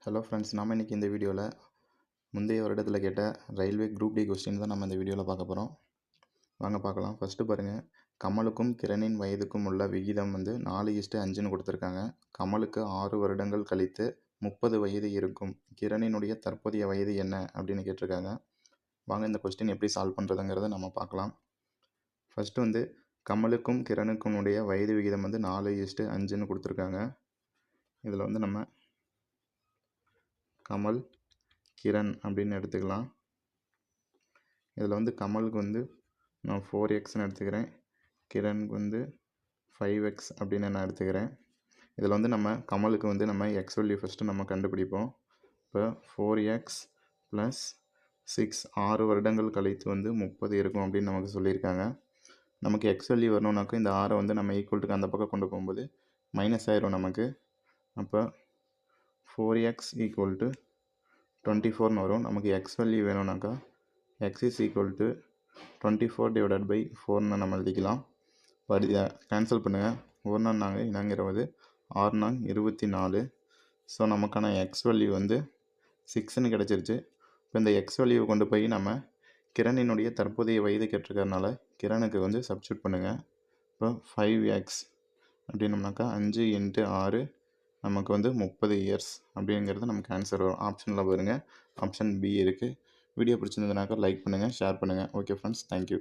Hello friends, நாம் இன்றைக்கி இந்த வீடியோவில் முந்தைய வருடத்தில் கேட்ட ரயில்வே குரூப் டி கொஸ்டின் தான் நம்ம இந்த வீடியோவில் பார்க்க போகிறோம். வாங்க பார்க்கலாம். ஃபஸ்ட்டு பாருங்கள், கமலுக்கும் கிரணின் வயதுக்கும் உள்ள விகிதம் 4:5ன்னு கொடுத்துருக்காங்க. கமலுக்கு 6 வருடங்கள் கழித்து 30 வயது இருக்கும். கிரணினுடைய தற்போதைய வயது என்ன அப்படின்னு கேட்டிருக்காங்க. வாங்க இந்த கொஸ்டின் எப்படி சால்வ் பண்ணுறதுங்கிறத நம்ம பார்க்கலாம். ஃபஸ்ட்டு கமலுக்கும் கிரணுக்கும் உடைய வயது விகிதம் 4:5ன்னு கொடுத்துருக்காங்க. இதில் நம்ம கமல், கிரண் அப்படின்னு எடுத்துக்கலாம். இதில் கமலுக்கு நான் 4xன்னு எடுத்துக்கிறேன். கிரணுக்கு 5x அப்படின்னு நான் எடுத்துக்கிறேன். இதில் நம்ம கமலுக்கு நம்ம எக்ஸ் வேல்யூ ஃபஸ்ட்டு நம்ம கண்டுபிடிப்போம். இப்போ 4x + 6 6 வருடங்கள் கழித்து 30 இருக்கும் அப்படின்னு நமக்கு சொல்லியிருக்காங்க. நமக்கு எக்ஸ் வேல்யூ வரணுன்னாக்கா இந்த 6 நம்ம ஈக்குவல்ட்டுக்கு அந்த பக்கம் கொண்டு போகும்போது மைனஸ் ஆயிரும் நமக்கு. அப்போ 4x = 24ன்னு வரும். நமக்கு எக்ஸ் வேல்யூ வேணும்னாக்கா x = 24/4ன்னு நம்ம எழுதிக்கலாம். இதை கேன்சல் பண்ணுங்கள். 1 4 20, 6 4 24. ஸோ நமக்கான எக்ஸ் வேல்யூ 6ன்னு கிடச்சிருச்சு. இப்போ இந்த எக்ஸ் வேல்யூவை கொண்டு போய் நம்ம கிரணினுடைய தற்போதைய வயது கேட்டிருக்கறனால கிரணுக்கு சப்ஸ்டியூட் பண்ணுங்கள். இப்போ 5x அப்படின்னம்னாக்கா 5 × 6 நமக்கு 30 இயர்ஸ் அப்படிங்கிறது நமக்கு ஆன்சர் வரும். ஆப்ஷனில் பாருங்கள், ஆப்ஷன் பி இருக்குது. வீடியோ பிடிச்சிருந்ததுனாக்கா லைக் பண்ணுங்கள், ஷேர் பண்ணுங்கள். Okay friends, thank you.